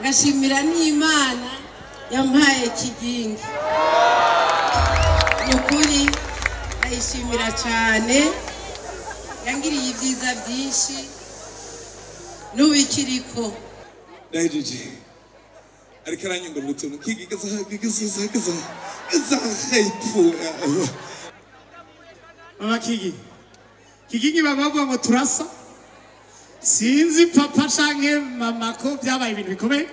ngashimira n'Imana yampaye Kigingi. Nukuri ayishimira cyane, yangiriye ibyiza byinshi n'ubikiriko. Ndahejeje ariko aranyungura utuntu kigigaza haipu. Mama Kigingi bavuga ngo turasa, sinzi papa canke mama ko byabaye ibintu bikomeye.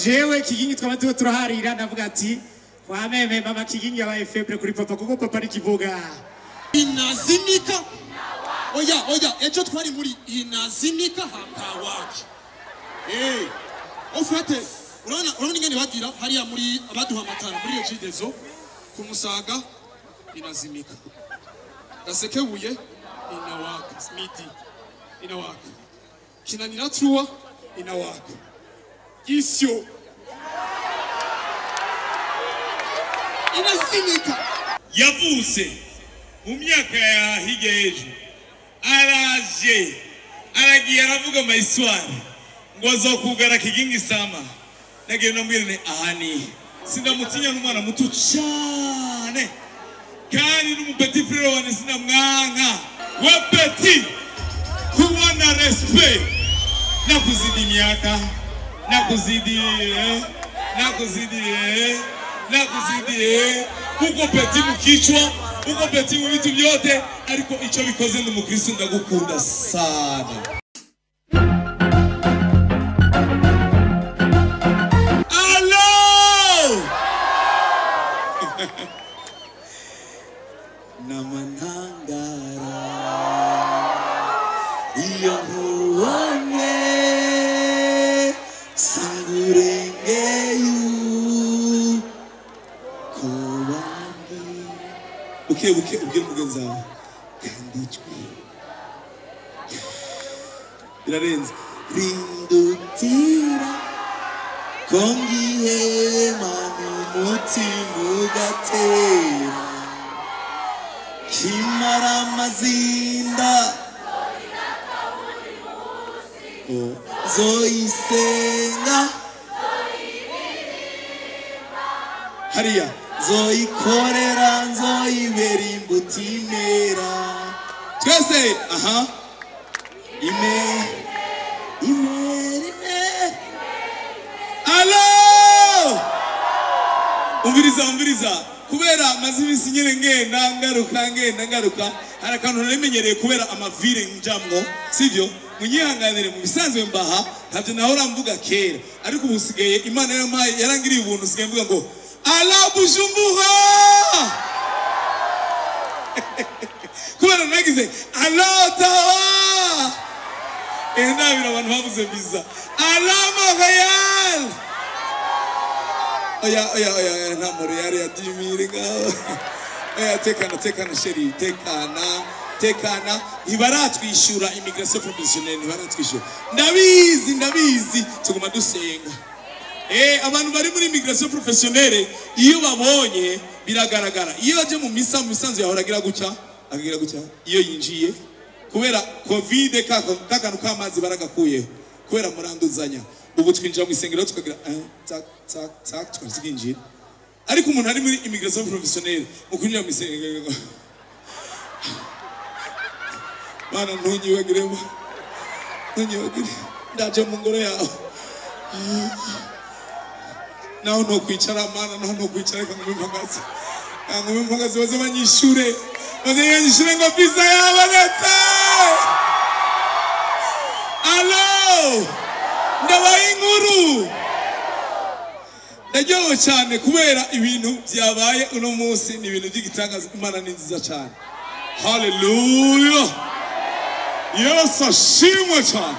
Jewe Kigingi twaba turaharira ndavuga ati kwa meme mama Kigingi yabaye febre kuri papa kuko papa ni kivuga inazimika. Oya ejo twari muri inazimika hakawaki. Ofete urabona ingene bagira hariya muri abaduha amatara muri Ejidezo ku Musaga inazimika. Gasekebuye inawaka, Smiti inawaka, Kinanira Truwa inawaka, Isyo inazimika. Yavuze mu myaka ya higeje aragiye aravuga amahistoire ngo azokugara Kigingi sama. Nagiye namwirene ahani sindamutinya n'umwana muto cyane kandi n'umupeti frère wane sinamwanka we petit kuwa na respect nakuzidi miaka nakuzidi uko petit mukichwa uko petit mu bitu byote ariko icyo bikoze n'umukristo ndagukunda sana. Namanangara iyo nkuwane sangurengeyu kubandi buke ubwira mugenzi wawe kandi ijwi birarenze rindutira kongihema n'umutima ugatera kimara mazinda zoyisenga hariya zoyikorera zoyibera imbutimera twese aha ime alo umviriza kubera maze ibisi nyene ngenda ngaruka harakantu namenyereye kubera amavire njamwo sivyo munyihanganire mu bisanzwe mbaha ntavyo nahora mvuga kera ariko ubusigaye Imana yarangiriye ubuntu sigaye mvuga ngo ala Bujumbura kubera nagize ala Tawa ndabira abantu bavuze biza ala Montreal. Oya namoro yari yadimiringa. Oya tekana sheri tekana ntibaratwishyura immigration professionnelle ntibaratwishyura ndabizi tuguma dusenga. Abantu bari muri immigration professionnelle iyo babonye biragaragara iyo aje mu misanzu yahoragira gutya iyo yinjiye kubera covid kakanu kamazi baragakuye kubera muranduzanya ubu twinjira mu isengero tukagira tak tukazinjira ariko umuntu ari muri immigration professionnelle ukunira mu isengero bana ntunyibagire ndaje mu ngoro yawe naho no kwicara mana naho no kwicara kangume mpagaze baze banyishure ngo visa yabonetse. Alo ndabaye inkuru ndajyaho cyane kubera ibintu byabaye uno munsi ni ibintu by'igitangaza. Imana ni nziza cyane. Hallelujah. Yesu ashimwe cyane.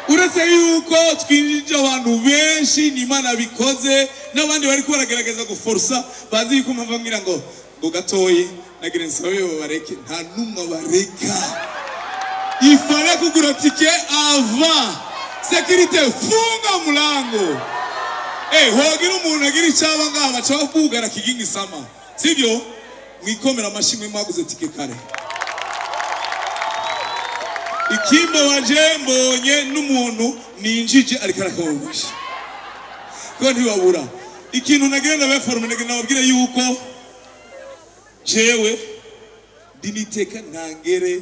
Uretse yuko twinjije abantu benshi ni Imana bikoze n'abandi bari kugerageza guforsa bazi yuko mpamvu ngira ngo gatoyi nagira nsabe bareke nta numwe bareka. Ifale kugura tike avant sécurité funga mulango. Hogira umuntu agira icyaba ngaba cyo kugara Kigingi sama sibyo mwikomera amashimwe mwaguze tike kare. ikimba waje mbonye n'umuntu ninjije ariko arakomasha ko ntibabura ikintu nagenda baforme nagenda babwire yuko jewe diniteka ntangere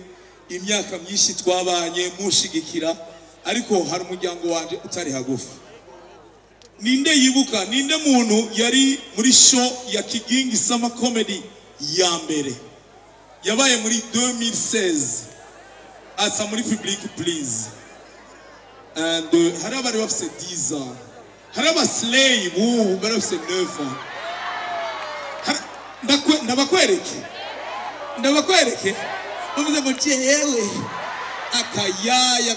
imyaka myinshi twabanye mushigikira ariko hari umuryango wanje utari hagufi ninde yibuka ninde muntu yari muri show ya Kigingi Summer Comedy ya mbere yabaye muri 2016 asa muri public please and hari abari bafise 10 ans hari abaslay bari bafise 9 ans ndabakwereke bavuze ngo jewe akayaya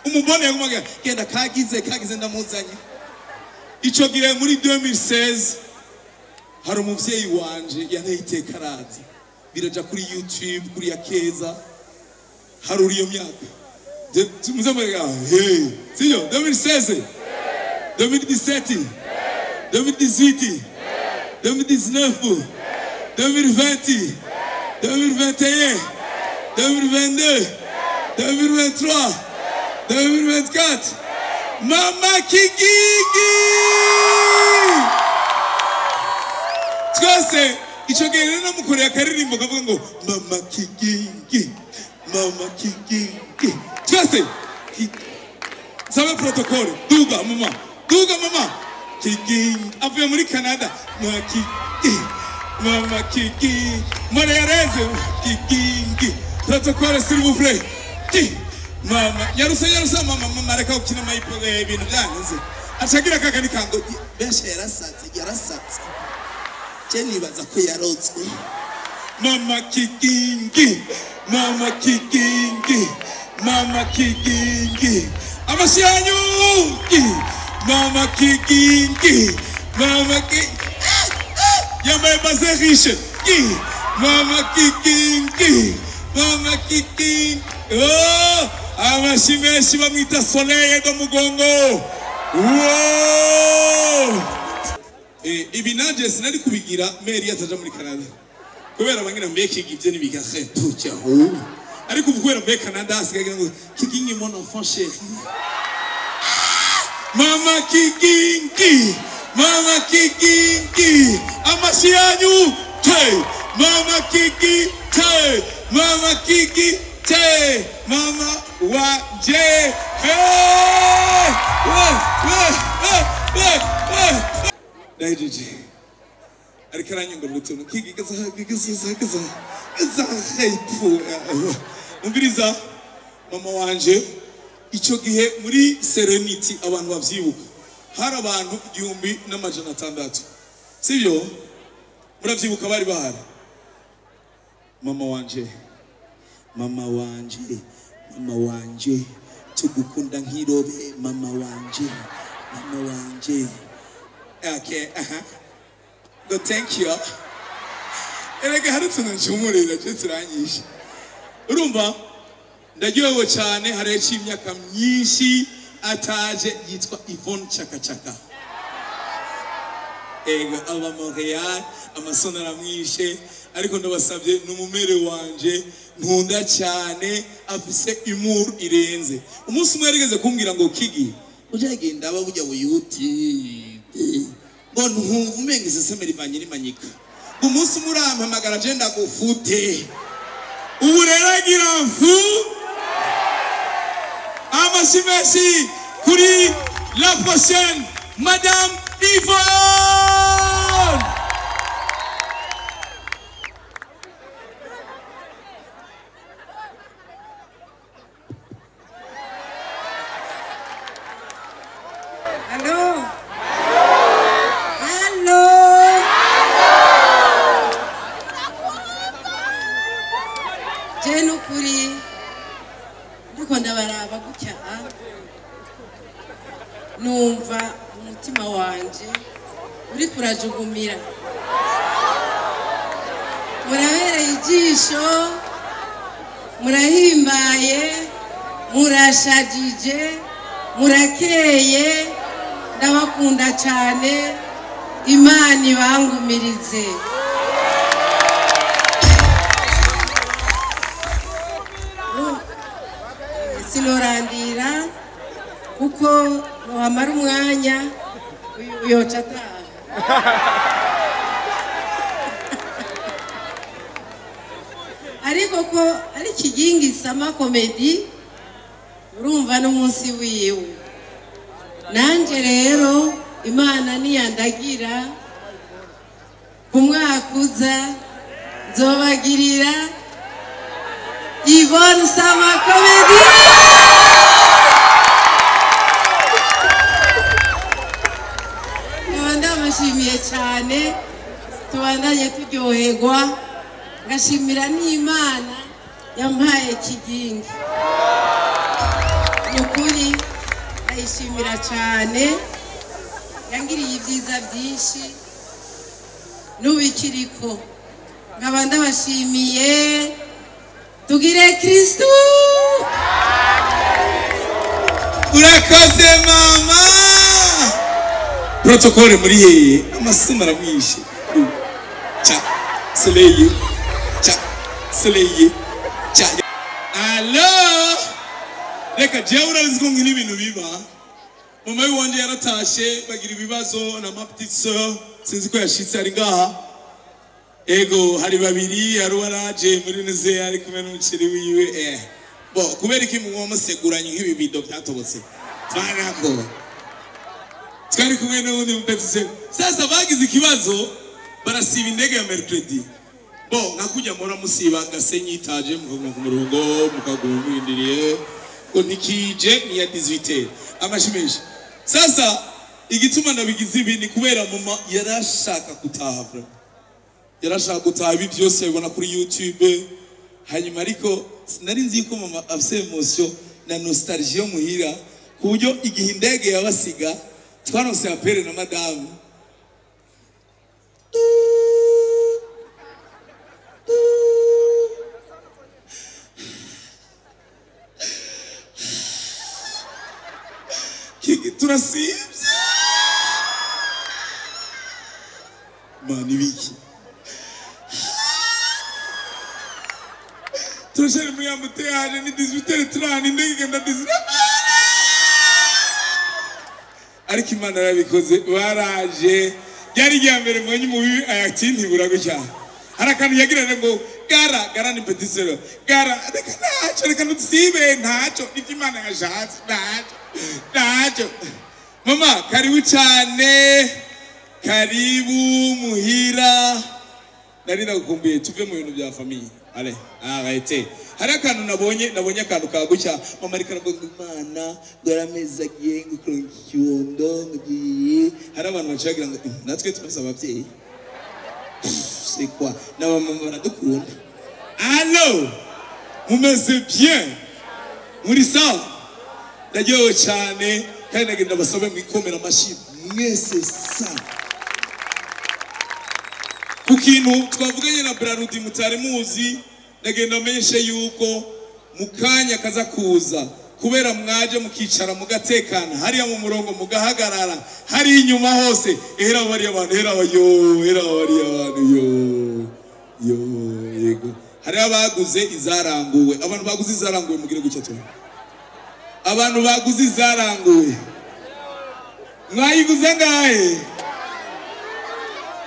umubone yagumaga genda kagize ndamuzanye ico gihe muri 2016 hari umuvyeyi wanje yanteye iteka arazi biraja kuri YouTube kuri Yakeza hari uriyo myaka muzamurega siyo 2016 2017 2018 2019 2020 2021 2022 2023 2024 Mama Kigingi twese ico gihe rero namukoreye akaririmbo kavuga ngo Mama Kigingi twese sabe protocol duga mama Kigingi avuye muri Canada Mama Kigingi Mariareze Kigingi protocol s'il vous plaît mama yarusa mama reka ukina mayipo ibintu byanze acagira kakani kango besha yarasatse je nibaza ko yarotswe Mama Kigingi amasyanyu Mama Kigingi yambaye baze riche Mama Kigingi oh amashimeshi bamwita Soleil do mugongo ibi nanje sinari kubigira meri yataja muri Canada kubera bangira mbeki givye nibigahe tucyaho ariko ubwera mbe Canada asigagira ngo Kigingi mon enfant chéri Mama Kigingi amasyanyu Mama Kigingi Mama waje Dajiji ariko aranyunga rutuno kigigaza umviriza mama wanje ico gihe muri Serenity abantu bavyibuka hari abantu 1600 sivyo muravyibuka bari bahari mama wanje tugukunda nkirobe mama wanje okay go thank you erega hari tunanjumurira cyo turanyisha urumva ndagyowe cyane hareci imyaka myinshi ataje yitwa Yvonne Chakachaka ega aba Montreal amasonara mwishe ariko ndabasabye numumere wanje nkunda cyane afise humor irenze umunsi umwe yarigeze kumbwira ngo Kigi ujagenda abujya buyuti ngo ntumva umengeze semeri banyiri manyika umunsi murampamagara je ndagufute ubu rero agira mfu amasimeshi kuri la prochaine Madame Yvonne. Allô? Jeno kuri ndiko ndabaraba gutya numva umutima wanje uri kurajugumira murabereye ijisho murahimbaye murashajije murakeye ndabakunda cyane Imana ibangumirize sinorandira kuko wamara umwanya uyoca ataha. Ariko ko ari Kigingi Sama Comedy urumva n'umunsi wiwe. Nanje rero Imana niyandagira ku mwaka uza nzobagirira Yvonne Sama Comedy. Ndabashimiye cyane, tubandanye turyoherwa, ngashimira n'Imana yampaye Kigingi. Nukuri ndayishimira cyane, yangiriye ibyiza byinshi n'ubikiriko. Nkaba ndabashimiye, tugire Kristo. Urakoze mama. Protokole muri yeye amasuma aramwishe. Cha seleye. Cha seleye. Cha. Allo. Reka je urazi ko ngira ibintu biba. Mama wanje yaratashe bagira ibibazo na ma petite sœur sinzi ko yashitse ari ngaha. Ego hari babiri yarwaraje muri neze ari kumwe n'umuciri wiwe bo kubera iki mu museguranye nk'ibi bido byatobotse. Vagako. Twari kumwe n'undi mupetise. Sasa bagize ikibazo barasiba indege ya Mercredi. Bo nkakujya mora musiba gasenyitaje mu murongo mukagumurindiriye ko nikije ni ya 18 amashimeshi. Sasa igituma nabigize ibi ni kubera mama yarashaka gutaha bro. Yarashaka gutaha ibi byose bibona kuri YouTube. Hanyuma ariko sinari nzi ko mama afise emotion na nostalgie yo muhira ku buryo igihe indege yabasiga twanose apere na madame Kiki turasivye mani wiki turashare muri amuteyane ni 18:30 indege igenda 19. Ariko Imana yarabikoze baraje yari ryambere mwenye mubibi ayatinti buragutya. Harakantu yagirane ngo gara ni petit sœur gara reka nutsibe ntaco n'Imana yashatse ntaco. Mama karibu cyane, karibu muhira. Nari nagukumbuye tuve mu bintu bya famille. Ale arrêtez. Hari akantu nabonye akantu kagutya mama ariko aravuga Imana garameza giye ngukronkiyondo ngiye. Hari abantu bacagira ngo natwe twese ababyeyi. C'est quoi? Na mama baradukunda. Allo. Mumeze bien. Muri sawa? Ndagiye cyane kandi nagenda basabe mwikomera amashi mwese sana. Kukintu twavuganye na Brarudi mutari muzi nagenda menyeshe yuko mukanya kaza kuza kubera mwaje mukicara mugatekana hariya mu murongo mugahagarara hari inyuma hose ehera bari abantu ehera bari abantu yego hari abaguze izaranguwe abantu baguze izaranguwe mugire gucyo tu abantu baguze izaranguwe mwayiguze ngahe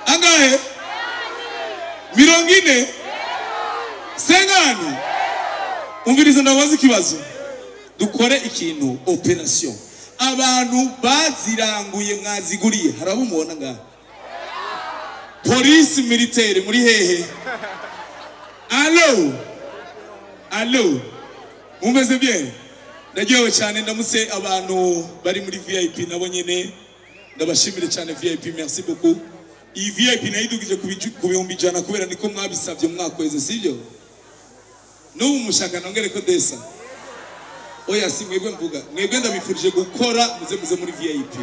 angahe 40 sengani umviriza ndabaza ikibazo dukore ikintu operation abantu baziranguye mwaziguriye harabo mubona ngaha police militaire muri hehe allo mumeze bien ndagiye cyane ndamutse abantu bari muri VIP nabo nyene ndabashimire cyane VIP merci beaucoup. Iyi VIP nayidugije ku bihumbi 100 kubera niko mwabisabye mwakweze sivyo n'ubu mushaka nongere ko desa oya si mwebwe mvuga mwebwe ndabifurije gukora muze muri VIP.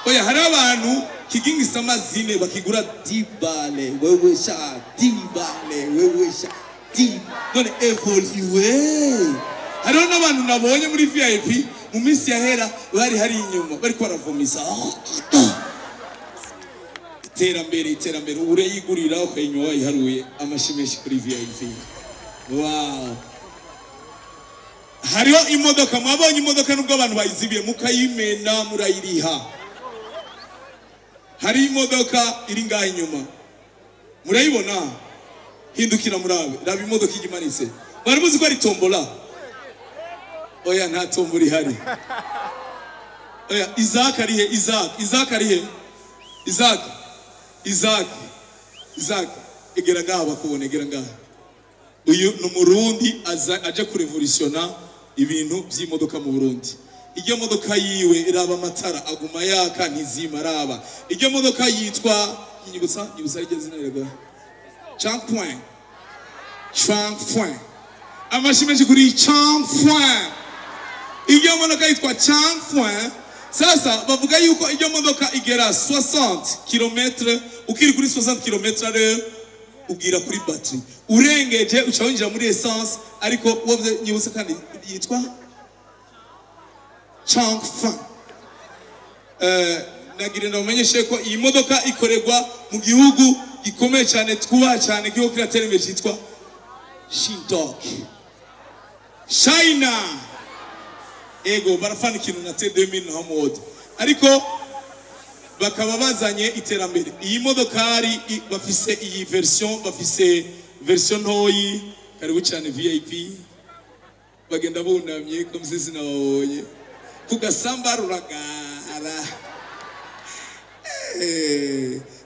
Oya hari abantu Kigingi Sama zine bakigura 10 bale wewe sha 10 bale wewe sha 10 none evoluer. Hari n'abantu nabonye muri VIP mu minsi yahera bari hari inyuma bari kwaravomisa iterambere urayigurira ukayinywa wayiharuye amashimeshi kuri VIP. Wow. hariho imodoka mwabonye imodoka nubwo abantu bayizibiye mukayimena murayiriha hari imodoka iri ngaho inyuma murayibona hindukira murabe raba imodoka igimanitse bari muzi ko ari tombola oya nta tombola ihari oya Isaac arihe Isaac arihe Isaac egera ngaha bakubona egera ngaha uyu ni umurundi aje kurevolutiona ibintu by'imodoka mu Burundi iryo modoka yiwe iraba amatara aguma yaka ntizima raba iryo modoka yitwa nyibutsa iryo zina rega Champpoint amashimeje kuri Champpoint iryo modoka yitwa Champpoint sasa bavuga yuko iryo modoka igera 60 km ukiri kuri 60 km rero ugira kuri battery urengeje ucawinjira muri essence ariko wovye nyibutse kandi yitwa Champpoint nagira ndamenyeshe ko iyi modoka ikorerwa mu gihugu gikomeye cyane twubaha cyane gihugu kiratera imbere cyitwa China ego barafana ikintu na T2000 na mode ariko bakaba bazanye iterambere iyi modokari bafise iyi version ntoyi karibu cyane VIP bagenda bunamye ko mzizi nababonye kugasamba ruragara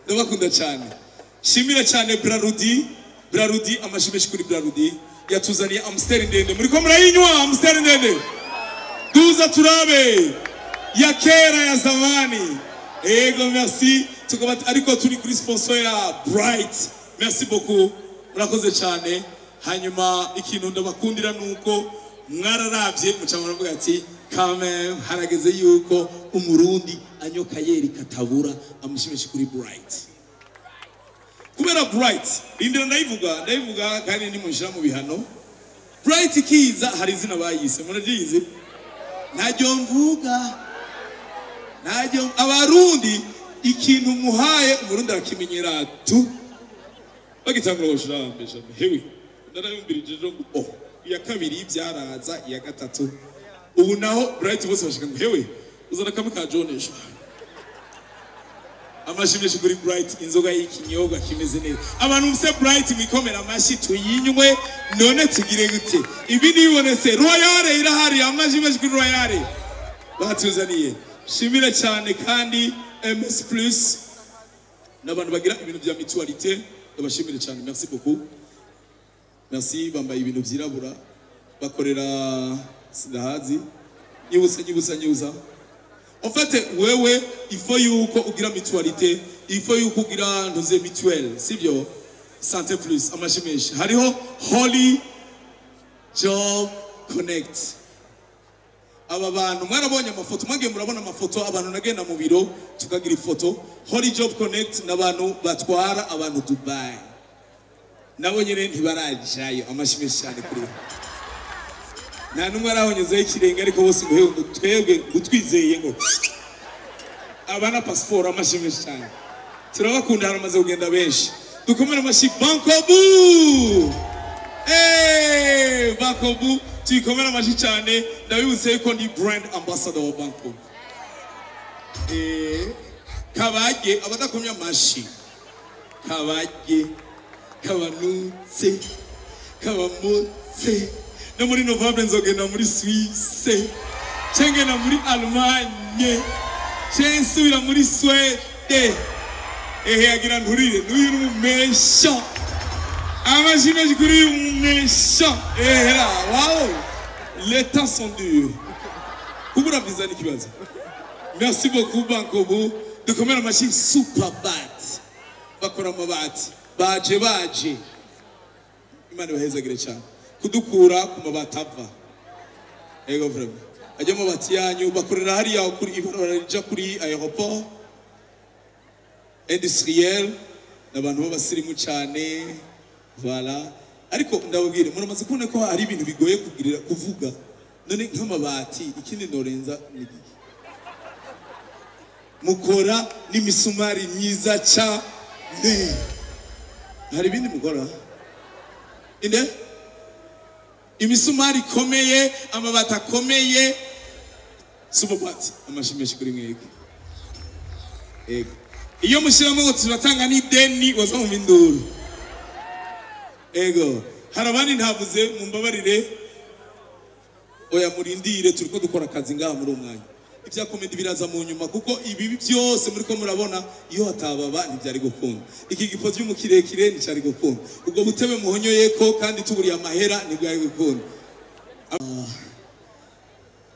ndabakunda cyane shimira cyane Brarudi amashimeshi kuri Brarudi yatuzaniye Amstel ndende muri ko murayinywa Amstel ndende duza turabe ya kera ya zamani ego merci tukaba ariko turi kuri sponsor ya Bright merci beaucoup murakoze cyane hanyuma ikintu ndabakundira nuko mwararavye mucamura mvuga ati kame harageze yuko umurundi anyoka yeri katabura amushimeshi kuri Bright kubera Bright indira ndayivuga kandi ni munshira mu bihano Bright kiza hari izina bayise muragize najyo mvuga abarundi ikintu muhaye umurundi arakimenyera tu bagitangura gushrambe hewe ndarayumbirije ngo iya kabiri byaraza iya gatatu ubu naho Bright bose bashika ngo hewe uzana kamwe ka Jonesha amashimeshi kuri Bright inzoga y'ikinyobwa kimeze neza abantu muse Bright mikomera amashi tuyinywe none tugire gute ibi nibonese Royal irahari amashimeshi kuri Royal batuzaniye shimira cyane kandi MS Plus n'abantu bagira ibintu bya mutualité ndabashimira cyane merci beaucoup merci bambaye ibintu byirabura bakorera sindahazi nyibusa en fait wewe il faut yuko ugira mutualité il faut yuko ugira ntuze mutuelle sibyo santé plus amashimeshi hariho Holy Job Connect aba bantu mwarabonye amafoto mwagiye murabona amafoto abantu nagenda mu biro tukagira ifoto Holy Job Connect n'abantu batwara abantu Dubai nabo nyene ntibarajayo amashimeshi cyane kuri nta numwe arahonyezeho ikirenga ariko bose ngo twebwe gutwizeye ngo abana passport amashimeshi cyane turabakunda haramaze kugenda benshi dukomere amashi Bankobu tuyikomera amashi cyane ndabibutse ko ndi brand ambassador wa Bankobu kabage abadakomye amashi kabage kabanutse kabamutse no muri November nzogenda muri Suisse cengena muri Allemagne censubira muri Swede agira nturire n'uyu n'umesha amashimwe kuri uyu umesha là wow les temps sont durs kubura visa ni kibazo merci beaucoup Bankobu dukomera amashi super bat bakora amabati baje Imana bahezagire cyane kudukura ku mabati ava ego vraiment ajya mu bati yanyu bakorera hariya kuri ibarara rija kuri aéroport industriel n'abantu b'abasirimu cyane voilà ariko ndababwire muramaze kubona ko hari ibintu bigoye kuvuga none nk'amabati ikindi norenza n'igi mukora n'imisumari myiza cyane hari ibindi mukora inde imisumari ikomeye, amabati akomeye. Subobati amashimeshi kuri mwege. Ego. Iyo mushiramo ngo turatanga n'ideni waza mu minduru. Ego. Harabandi ntavuze mumbabarire. Oya murindire turiko dukora akazi ngaha muri umwanya. Ibya komedi biraza mu nyuma kuko ibi byose muri ko murabona iyo hatababa ntibyari gukunda. Iki gipozi y'umukirekire nticyari gukunda. Ubwo butebe muhonyoye ko kandi tuburiye amahera ntibyari gukunda.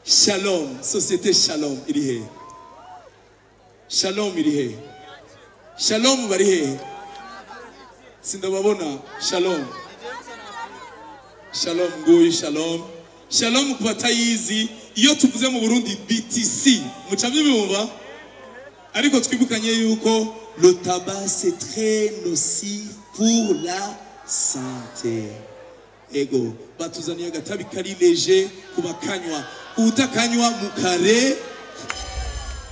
Shalom, société Shalom iri he? Shalom iri he? Shalom bari he? Sindababona. Shalom. Shalom nguyu Shalom. Shalom ku batayizi iyo tuvuze mu Burundi BTC muca byumva ariko twibukanye yuko le tabac c'est très nocif pour la santé. Ego batuzaniye agatabi kari léger kubakanywa utakanywa mukare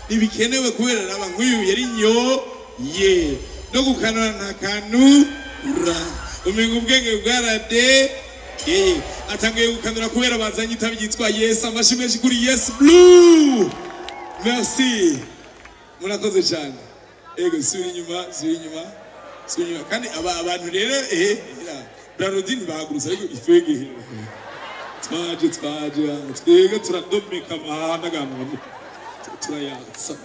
nibikenewe kubera naba nk'uyu yari nyo ye no gukanura ntakanura umenga ubwenge bwarade atangiye gukanura kubera bazanye itabi yitwa Yes. Amashimeshi kuri Yes Blue. Merci. Murakoze cyane. Ego suri inyuma kandi abantu rero Brarodini bahagurutse ariko ifege twaje twege turadomeka amahanda gamwe turayatsa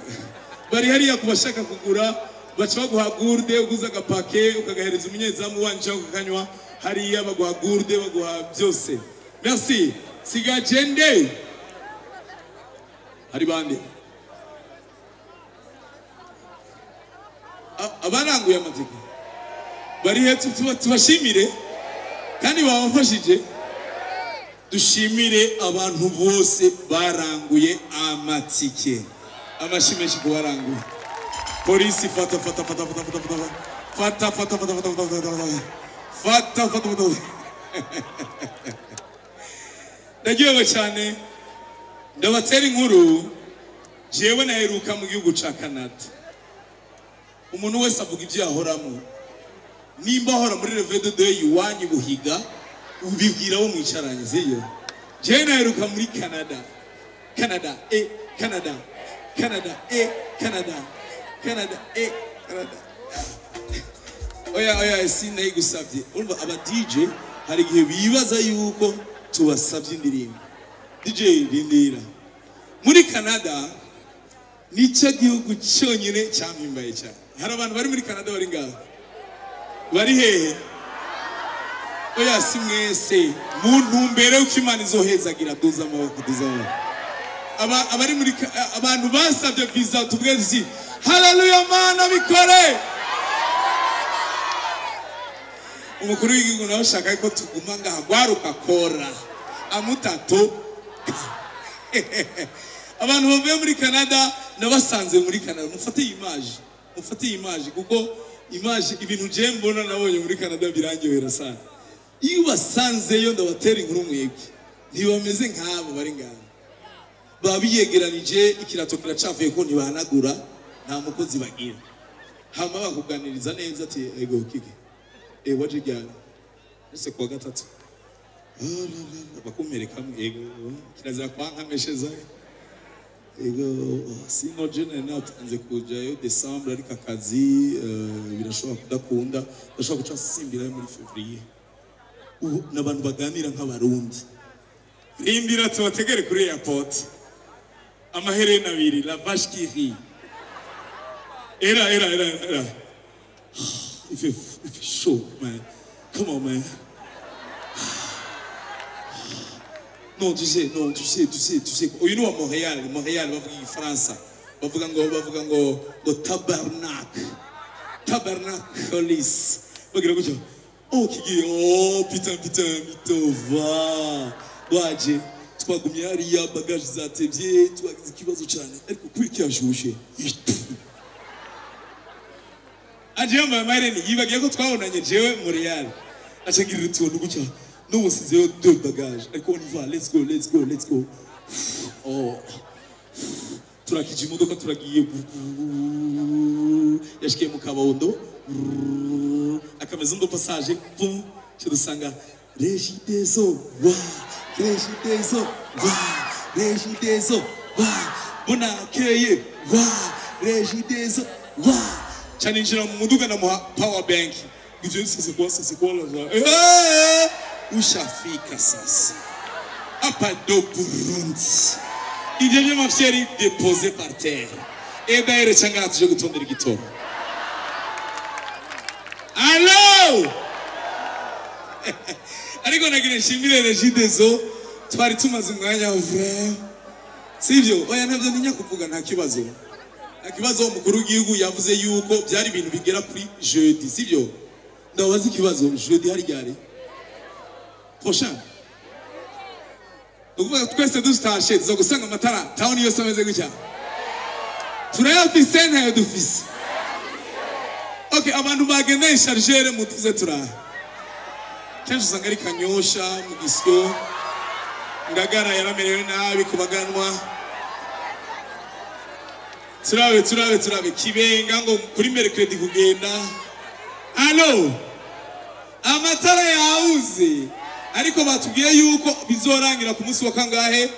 bari hariya kubashaka kugura baca baguha gourde uguza agapake ukagahereza umunyezamu wanje ukakanywa hariya baguha gourde baguha byose. Merci. Siga jende hari bande abaranguye amatike bari hetsu tubashimire kandi babafashije. Dushimire abantu bose baranguye amatike. Amashimeshi ku baranguye. Polisi fata. Ndagiye cyane ndabatera inkuru jewe naheruka mu gihugu ca Canada. Umuntu wese avuga ibyo yahoramo. Nimba ahora muri Revedo de iwanyu Buhiga ubibwira wo mwicaranye ziyo. Jewe naheruka muri Canada. Canada. Oya sinayi gusabye. Urumva aba DJ hari gihe bibaza yuko tubasabye indirimbo. DJ rindira. Muri Canada nicyo gihugu cyonyine cyamimbaye cyane. Hari abantu bari muri Canada bari ngaho. Bari hehe? Oya simwese mu ntumbere ukimana izohezagira duza amaboko. Abari muri abantu basabye visa tubweze haleluya mana bikore. Umukuru w'igihugu nawe shaka ko tuguma ngaha gwaruka kora amutato. Abantu bavuye muri Canada nabasanze muri Canada mufate image kuko image ibintu je mbona nabonye muri Canada birangyohera sana. Iyo basanzeyo ndabatera inkuru mwebwe ntibameze nk'abo bari ngaha babiyegeranije ikirato kiracavuye ko ntibahanagura nta mukozi bagira hama bakuganiriza neza ati ego kiki waje gyana ese kwa gatatu bakumereka ego kiraza kwankamesheza ego sino jene natanze kujayo December ariko akazi birashobora kudakunda ndashobora guca simbira muri Fevrier n'abantu baganira nk'abarundi rindira tubategere kuri airport amaherena abiri la vache qui rit era if it's chaud man come on man non tu sais you know Montréal bavuga France bavuga ngo tabernacle bagira gutyo kigi putain mitova waje twagumye hariya bagage zatebye twagize ikibazo cyane ariko kuri cyashushe aje mamareni yibagiye ko twabonanye jewe muri Real acagirira utuntu gutya n'ubusizeyo deux bagages ariko on y va let's go turakije imodoka turagiye yashikiye mu Kabondo akameza ndo passage cyo dusanga Regideso, wa, Regideso, wa, Regideso, wa, Bonakeye, wa, Regideso, wa. Chaninjira mu muduga na power bank. Ivyo c'est quoi là? Ushafika sasa. Apa do Burundi. Ivyo vyo mafyeri déposé par terre. Eba ere changara tuje gutondera igitoro. Allo! Ariko nagira nshimire Regideso twari tumaze umwanya vrai. Sivyo oya navyo ninya kuvuga nta kibazo. Akibazo umukuru w'igihugu yavuze yuko byari ibintu bigera kuri jeudi sivyo ndabaza ikibazo jeudi hari ryari prochain ukuvuga twese dustashe zo gusanga amatara town yose ameze gutya turayafise ntayo dufise okay abantu bagendeye chargeur mutuze turaha kenshi usanga ari Kanyosha mu Gisyo Ngagara yaramerewe nabi kubaganwa turabe Kibenga ngo kuri Mercredi kugenda. Allo amatara yauze ariko batubwiye yuko bizorangira ku munsi wa kangahe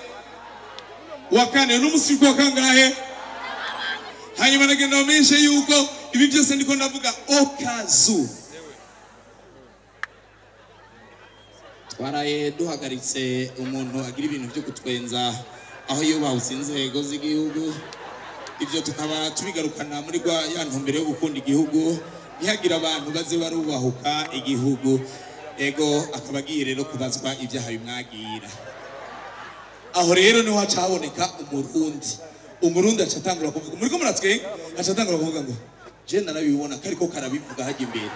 wa kane n'umunsi wa kangahe hanyuma nagenda bamenyeshe yuko ibi byose ndiko ndavuga okazu twaraye duhagaritse umuntu agira ibintu byo kutwenza aho yubahutse inzego z'igihugu. Ibyo tukaba tubigarukana muri ya ntumbero yo gukunda igihugu ntihagira abantu baze barubahuka igihugu ego akabagiye rero kubazwa ibyaha bimwagira. Aho rero niho hacaboneka umurundi acatangura kuvuga muri ko muratwe acatangura kuvuga ngo je narabibona kariko karabivuga haje imbere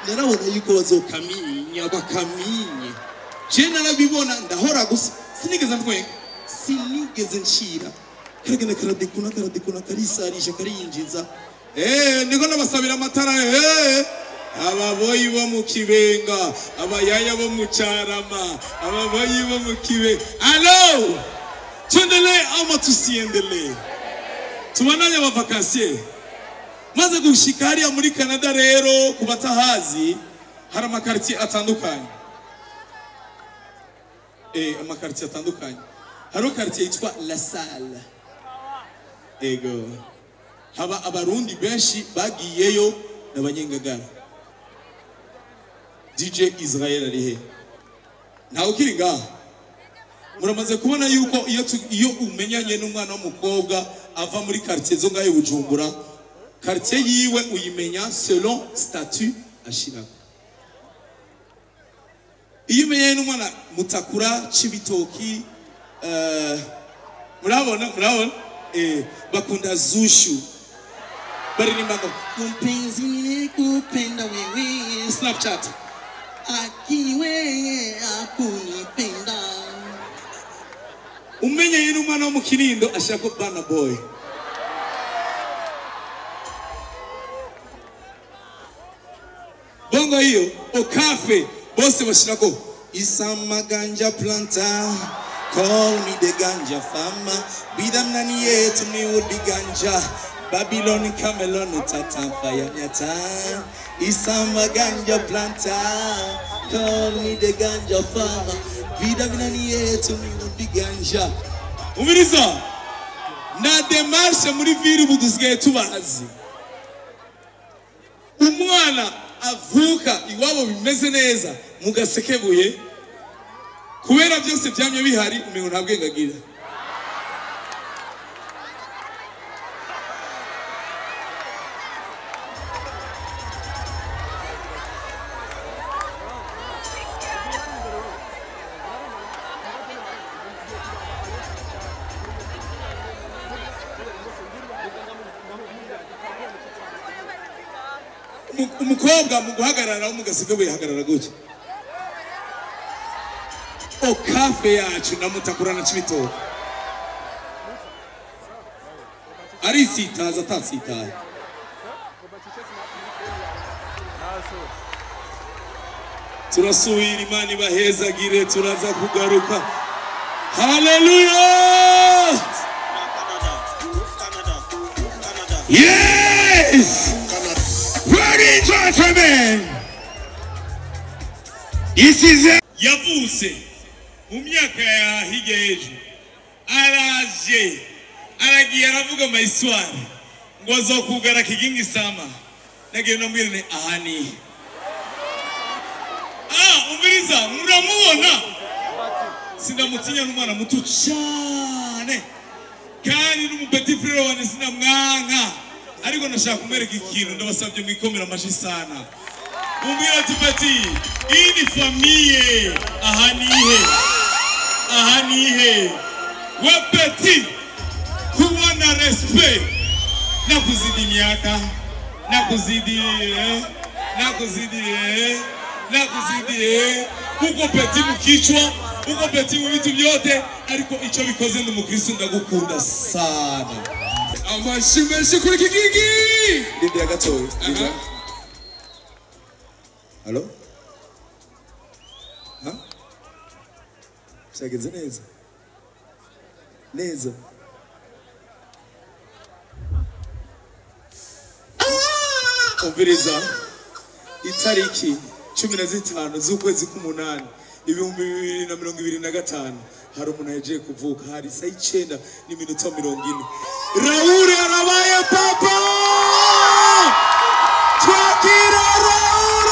narabona yuko bazokaminya bakaminye je narabibona ndahora gusa sinigeze nshira karagenda karadekuna karisarisha kariyinjiza niko nabasabira amatara ababoyi bo mu Kibenga abayaya bo mu Carama ababoyi bo mu Kibe. Allo tundele ama tusiendele tubananye abavakansiye maze gushika hariya muri Canada. Rero kubatahazi hari amakartier atandukanye amakartier atandukanye hari quartier yitwa La Salle ego haba abarundi benshi bagiyeyo n'abanyengagara. DJ Israel arihe ntawe ukiri ngaha muramaze kubona yuko iyo umenyanye n'umwana w'umukobwa ava muri quartier zo ngahe Bujumbura quartier yiwe uyimenya selon statut ashirako. Iyo umenyanye n'umwana Mutakura Cibitoki murabona bakunda Zushu baririmba ngo mpenzi nilikupenda wewe Snapchat akiwe akunipenda. Umenyanye n'umwana wo mu Kinindo ashaka Bana Boy. Bongo hiyo okafe bose bashirako Isama ganja planta call me the ganja farmer bidamnani yetu mi would be ganja Babylon Camelon tatampa ya nyata Isama ganja planta call me the ganja farmer bidamnani yetu mi would be ganja. Umiriza na demarche muri viri budusigaye tubazi umwana avuka iwabo bimeze neza mugasekebuye kubera byose byamye bihari umengo ntabwengagira. Umukobwa mu guhagarara umugasekebuye hagarara gutya o kafe yacu na Mutakura na Cibitoke ari sitaza atasitaye. Turasubira Imana ibahezagire turaza kugaruka. Hallelujah. Yes. Ladies and gentlemen, this is it. yavutse mu myaka ya hirya y'ejo araje aragiye aravuga amayiswari ngo azokugara kigingi sama nagiye namwirene ahani umviriza muramubona sinamutinya n'umwana muto cyane kandi n'umupeti frere wane sinamwanka ariko nashaka kumwereka ikintu ndabasabye mwikomera amashi sana umbwira ati peti iyi ni famiye ahanihe we peti kuwa na respect nakuzidi miaka nakuzidi uko peti mukichwa uko peti mu bitu byote ariko icyo bikoze ndumukristo ndagukunda sana amashimeshe kuri kigigi ndinde gatoyi Hello? Ha? Shagenze neza. Neza. Umviriza itariki 15 z'ukwezi k'umunani 2025 hari umuntu yaje kuvuka hari saa 9:40 Raoul arabaye papa twakira Raoul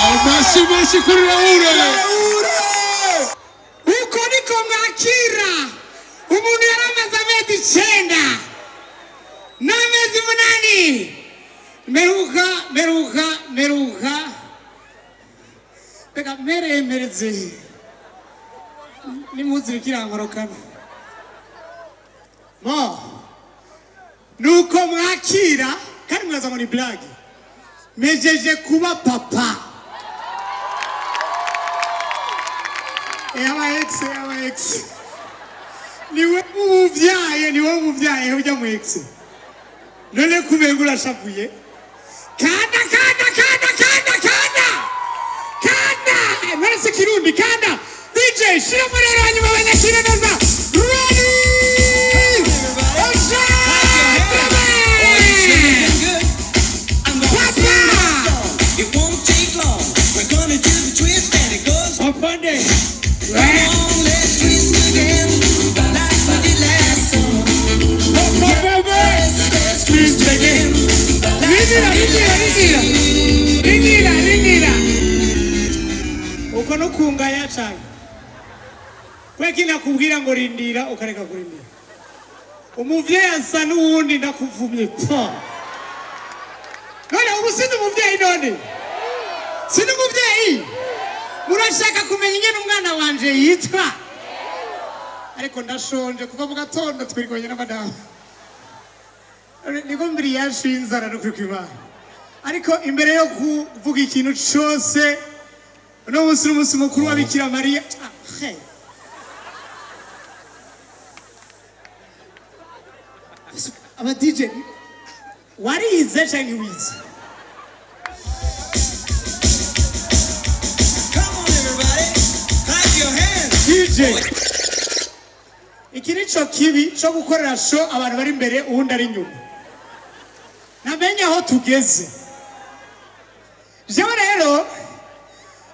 amashimeshe kuri Raoul uko niko mwakira umuntu yaramaze amezi 9 n'amezi 8 meruka Pega mereze ni muziri kirangorokana nuko mwakira kandi mwaza ngo ni blague mejeje kuba papa aba ex niwe muvyaye ujya mu ex none kubengura shavuye kanda Merece Kirundi kanda DJ shira murero hanyuma abanyakira neza ready it won't take long we're gonna do the twist and it goes on Monday come on let's twist again like we did last summer let's twist again Rinira uko no kungaya cyane kwekina kubwira ngo rindira ukareka kurindira umuvyeyi asa n'uwundi ndakuvumye none ubu sindi umuvyeyi none sindi umuvyeyi murashaka kumenya ingene umwana wanje yitwa ariko ndashonje kuva mu gatondo twirikoye na madame niko mbiri yashinzara no kwikibana ariko imbere yo kuvuga ikintu cyose no umunsi mukuru wa Bikira Mariya aba DJ warize cyangwa wize come on everybody clap your hands DJ ikiri cyo kibi cyo gukorera show abantu bari imbere ubundi ari inyuma namenye aho tugeze jewe rero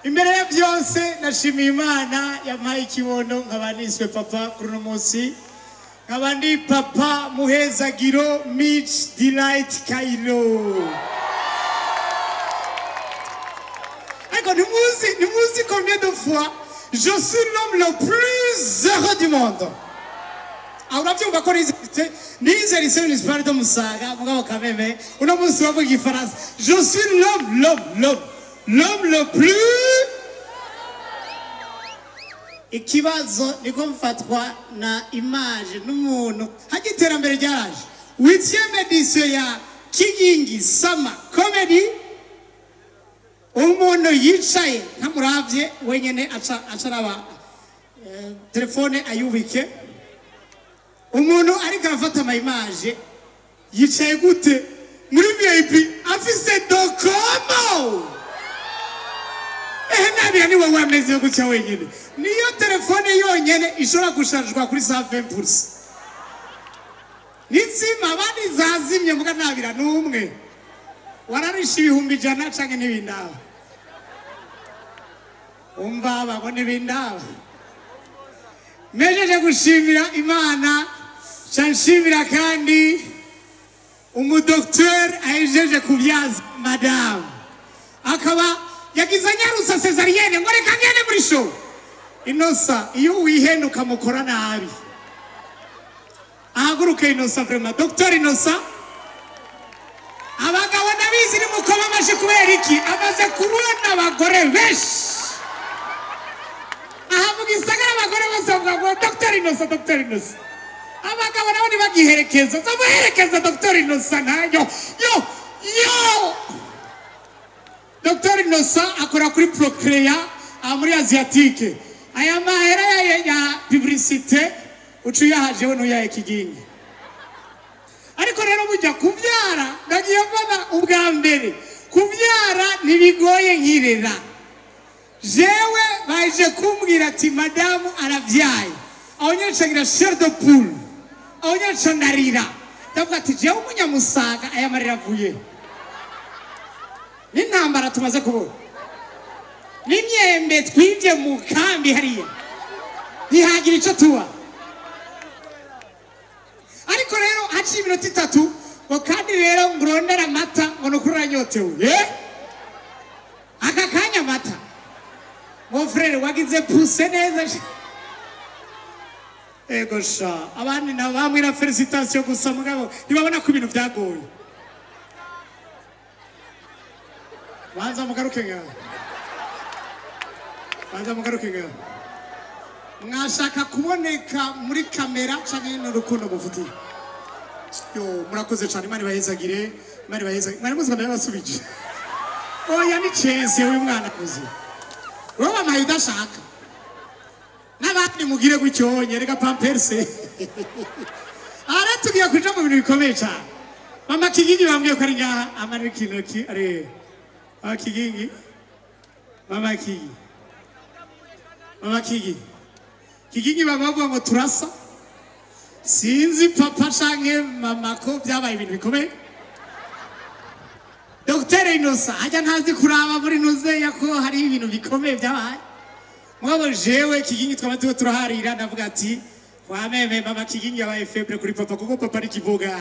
imbere ya byose nashimiye Imana yampaye ikibondo nkabaniswe papa kuri uno munsi nkabandi papa muhezagiro Mitch Delight Kailo ariko ntimuzi combien de fois je suis l'homme le plus heureux du monde urabyumva ko nize lycée municipal de Musaga mugabo kameme uno munsi wavuga igifaransa je suis l'homme le plus ikibazo niko mfatwa na image n'umuntu hagiterambere ryaraje 8e edition ya Kigingi Summer Comedy umuntu yicaye ntamuravye wenyene acaraba telefone ayubike umuntu ariko arafata ama image yicaye gute muri VIP afise dokomo nabi ni wowe ameze gutya wenyine niyo telefone yonyene ishobora gusharjwa kuri 120% nitsima abandi zazimye muga nabira numwe wararisha 100 canke n'ibindaho umva babone bindaba mejeje gushimira Imana canshimira kandi umudokteur ahejeje kubyaza madame akaba yagize nyarusa cesarienne ngo reka ngende muri show Inosa iyo wihenuka mukora nabi ahaguruke Inosa vraiment docteur Inosa abagabo nabizi ni mukoma amashi kubera iki amaze kubona abagore benshi ahavuga isagara abagore bose bavuga ngo docteur Inosa abagabo nabo nibagiherekeza zamuherekeza docteur Inosa nayo yo docteur Inosa akora kuri Procrea muri Asiatique aya mahera ya publicité ucuyahajeho n'uyaye kigingi ariko rero bujya kubyara ndagiye mbona ubwa mbere kubyara nibigoye nkirera jewe baje kumbwira ati madamu aravyaye abonyecagira chair de poule abonyecandarira ndavuga ati jewe umunyamusaga aya marira avuye n'intambara tumaze kubona n'imyembe twibye mu kambi hariya ntihagira icyo tuba ariko rero haciye iminota 3 ngo kandi rero ngurondera amata ngo nukurura nyotewe aka kanya amata ngo frere wagize puse neza ego sha abandi na bamwe na felicitation gusa mugabo ntibabona ko ibintu byagoye banza mugaruke ngaho mwashaka kuboneka muri kamera canke n'urukundo mufitiye yo murakoze cyane Imana ibahezagire mwari muzi ko ndabasubije oya ni chese uyu mwana kuzi wowe amaye udashaka n'abandi mugire gucyonye reka pamperse ara tugiye kuja mu bintu bikomeye cyane mama Kigingi bambwiye ko ari ngaha amara kinoki are Kigingi mama Kigingi bavuga ngo turasa sinzi papa canke mama ko byabaye ibintu bikomeye Dr. Inosa ajya ntazi kuraba muri nuze yako hari ibintu bikomeye byabaye mwabo jewe Kigingi twamaze turaharira ndavuga ati wameme mama Kigingi yabaye febre kuri papa kuko papa ari kivuga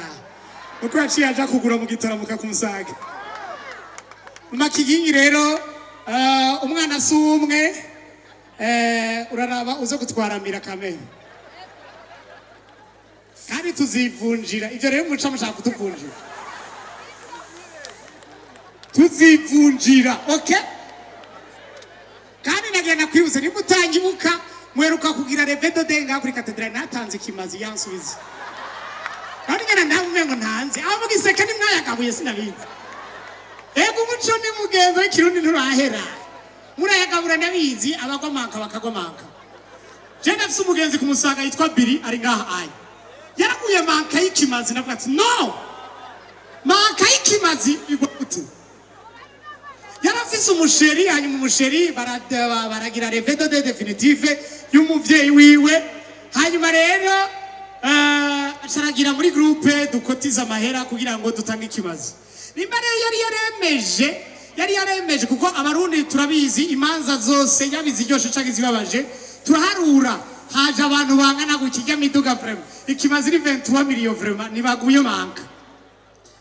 uko yaciye aja kugura mu gitaramuka kumusaga mama Kigingi rero umwana sumwe uraraba uzo gutwaramira kamera kandi tuzivunjira ivyo rero muca mushaka kutuvunjira tuzivunjira okay kandi nagenda kwibuze nimutangibuka mweruka kugira revedo denga kuri katedrali natanze kimazi yansubiza kandi ngena ndavume ngo ntanze aho mugiseka ni mwayagabuye sinabizi ego umuco ni mugenzo w'ikirundi nturahera murayagabura nabizi abagomanka bakagomanka je nafise umugenzi kumusaga yitwa Biri ari ngaha ayi yaraguye manka y'ikimazi navuga ati no manka y'ikimazi igute yarafise umusheri hanyuma umusheri baragira revedo de definitive y'umuvyeyi wiwe hanyuma rero asharagira muri groupe dukotiza amahera kugira ngo dutange ikimazi nimba rero yari yaremeje kuko abarundi turabizi imanza zose yabizi ryoshe canke zibabaje turaharura haje abantu bangana gukijya miduga vraiment ikimazi ni 23 million vraiment nibaguye manka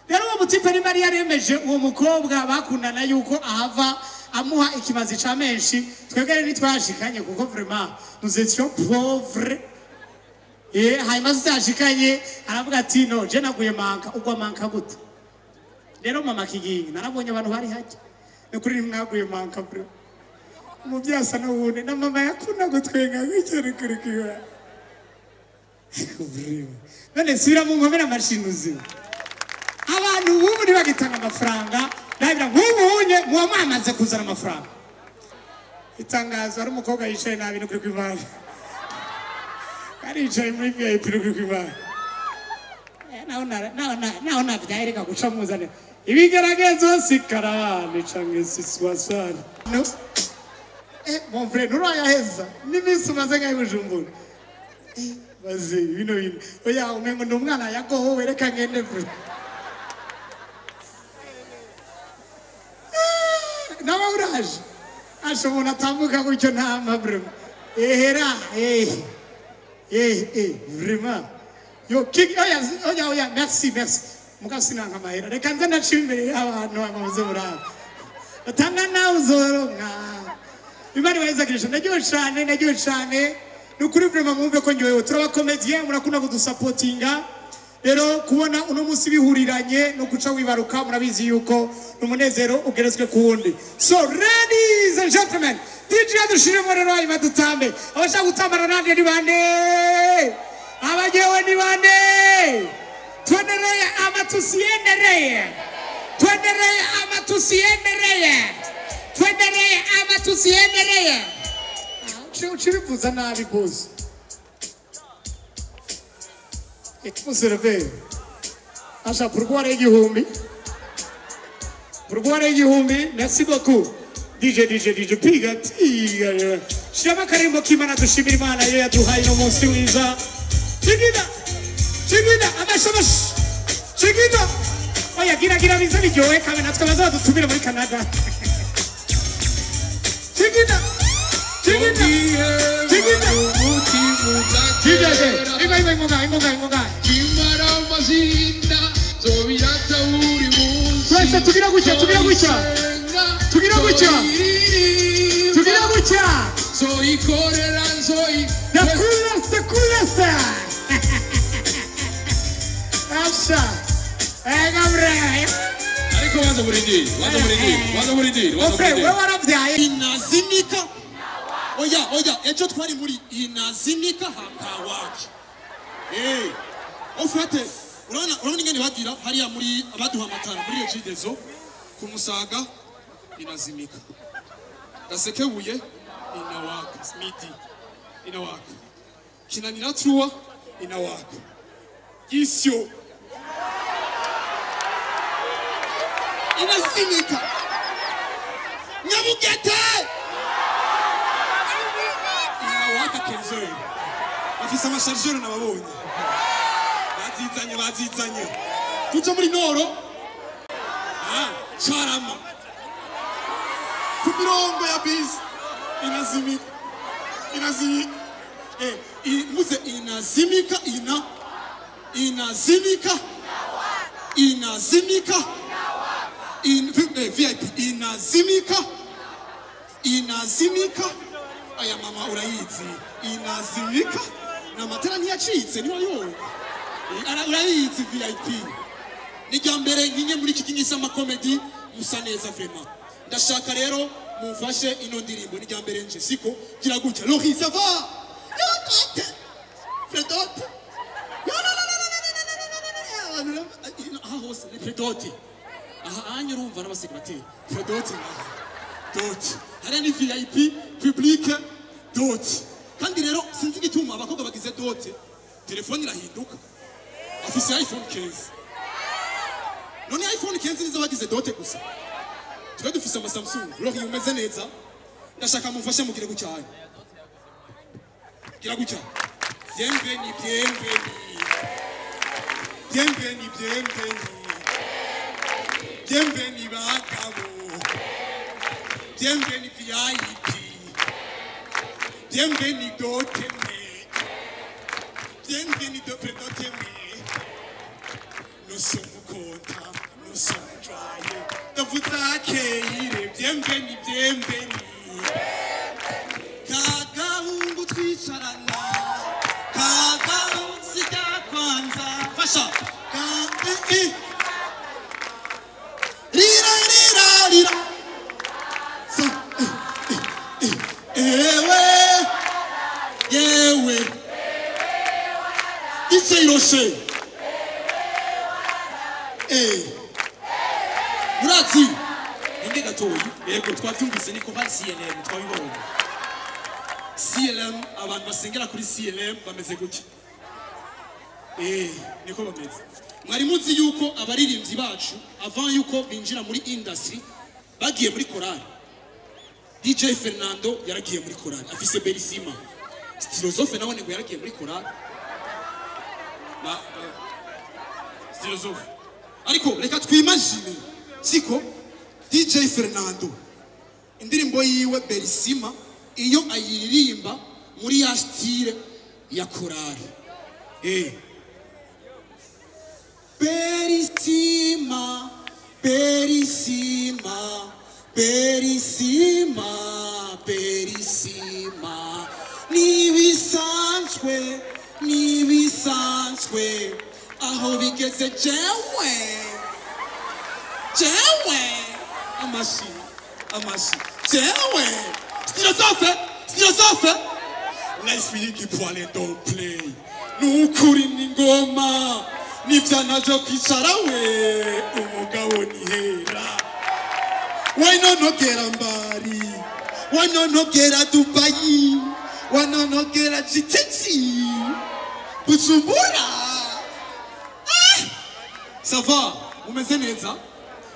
rero uwo mutipe nimba yaremeje uwo mukobwa bakundana yuko ahava amuha ikimazi ca menshi twegere nitwashikanye kuko vraiment nous étions pauvres hanyuma tutashikanye aravuga ati no je naguye manka ugwa manka gute rero mama Kigingi narabonye abantu bari haje nekuri mwaguye manka bro umubyasa n'ubundi na mama yakunda gutwenga gikerekerikiwa none sira mu ngomera mashinuzi abantu ubu ni bagitanga amafaranga nabira nk'ubunye muwa mwamaze kuzana amafaranga itangazo ari umukobwa yicaye nabi no kuri kwimana ari yicaye muri VIP kuri kwimana naona vyaereka guca muzane ibigeragezo sikarabane canke siswasana no mon frère nurayaheza n'imisi umaze ngaho Bujumbura bazi bino oya umengo ndi umwana yagowe reka ngende vure nawe uraje ashobora atambuka gutyo nta mabro ehera vraiment yo oya merci mugasi nanga mahera reka nze ndaciye imbere y'abantu bamaze buraba batanga nawe uzoronka imana bayizakirisha ndagiye cyane nukuri vraiment mwumve ko nyoyewe turabakomediye murakunda kudusapotinga rero kubona uno munsi bihuriranye no guca wibaruka murabizi yuko numunezero ugerezwe ku wundi. So ladies and gentlemen, DJ dushire mu rero ibadutambe abashaka gutambara nande ni bande abajewe ni bande twendereye amatusiendereye uchibivuza nabi boss Écoutez, Acha, pourquoi les Gihumbi? Merci beaucoup. DJ, piga, tiga. Shama Karimbo Kimana to Shimimana, yeah, to hide no more Suiza. Chigida, Amashamas, Chigida. Oh, yeah, Gira Visa, Joe, coming at Kalaza to be in Canada. Chigida. Tugira gucha. Soy correrán, soy the coolest. Asha. Ariko waza muri inazimika. Oya, ejo twari muri inazimika hakawaki. Ofete, urabona ingene bagira hariya muri abaduha amatara muri Ejidezo ku Musaga inazimika. Gasekebuye inawaka, Smiti inawaka. Kinanira Trua inawaka. Isyo inazimika. Nyabugete inawaka Kenzoe. Afisa amasharjeur nababonye. Bazizanye. Tuja muri Noro. Charama. Kumirongo ya bisi. Inazimika. Muze inazimika VIP inazimika. Aya mama urayizi. Inazimika. Na matera ntiyacitse niwa yo. Urayizi VIP. Nijambere nginye muri kikinyisa makomedi musa neza vraiment. Ndashaka rero mufashe ino ndirimbo nijambere nje siko kiraguca. Lohi ça va? Fredote. No. Fredote. Anyurumva n'abasekretari. Fredote. Dote. Hari ni VIP public dote. Kandi rero sinzi gituma abakobwa bagize dote. Telefone irahinduka. Afise iPhone 15. None iPhone 15 nizo bagize dote gusa. Twe dufise ama Samsung. Lohi umeze neza. Ndashaka mufashe mugire gucyane. Gira gucya. Bienvenue bakabo. Bienvenue VIP. Bienvenue doteme. Bienvenue doteme. Nous sommes contents, nous sommes joyeux de vous accueillir. Bienvenue. Kagahungu twicarana. Kagahungu sida kwanza. Fasha. Rira. Yewe. Iseiroshe. Murazi. Indi gatoyi. Yego twatumvise niko bari CLM twabibonye. CLM abantu basengera kuri CLM bameze gutya. Niko bameze. Mwari muzi yuko abaririmbyi bacu avant yuko binjira muri industry bagiye muri korali. DJ Fernando yaragiye muri korali afise Berisima. Stilozofe nawe ngo yaragiye muri korali. Stilozofe. Ariko reka twimagine siko DJ Fernando indirimbo yiwe Berisima iyo ayiririmba muri ya style ya korari Berisima Berisima Berisima Berisima nibisanzwe aho bigeze jewe amashi jewe philosophe life y'igipwale don't play nukuri n'ingoma nivyanaje kwicara we umugabo nihera wanonogera mbari wanonogera Dubai wanonogera Jiteti Bujumbura sava umeze neza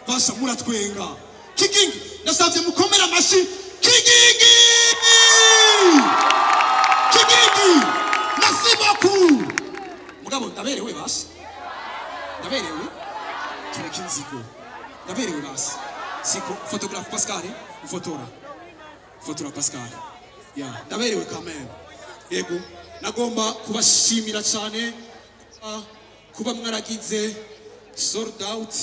basha muratwenga kigingi nasavye mukomera amashi kigingi merci beaucoup mugabo ndaberewe basha ndaberewe tureke inzigo ndaberewe basi siko photographe Pascal fotora Pascal ya ndaberewe quand même yego nagomba kubashimira cyane kuba mwaragize sold out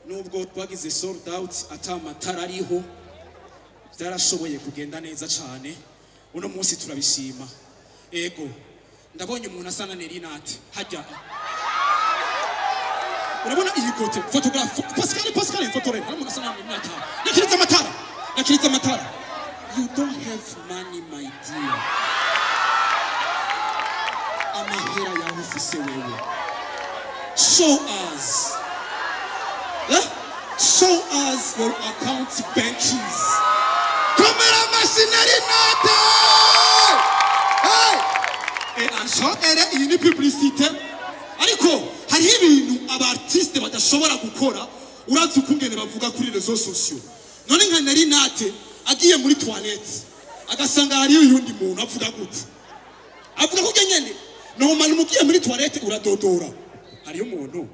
nubwo twagize sold out atamatara ariho byarashoboye kugenda neza cyane uno munsi turabishima yego ndabonye umuntu asana Nerinate hajya urabona iyi kote photographe Pascal photore harimo asana Nerinate nakiritse amatara you don't have money my dear amahera yawe ufise wewe show us your account bank keys kamera machinery note iyi ni publicité ariko hari ibintu abartiste badashobora gukora urazi ukungene bavuga kuri réseaux sociaux none nka Nerinate agiye muri toilette agasanga hari uyundi muntu avuga gute avuga ko nyene no manu mugiye muri toilette uradodora hari umuntu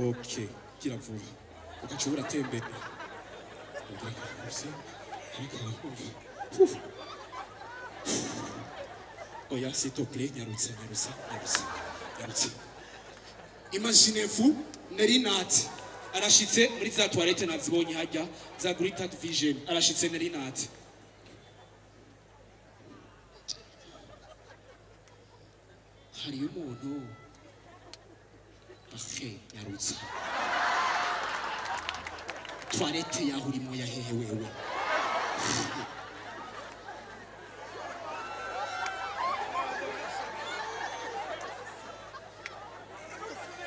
okay gira vuba ukacubura tembera oya s'il te plaît nyarutse imaginez-vous Nerinate arashitse muri za toilette nazibonye hajya za Greater Vision arashitse Nerinate hari umuntu nyarutse toilette yaho urimo yahehe wewe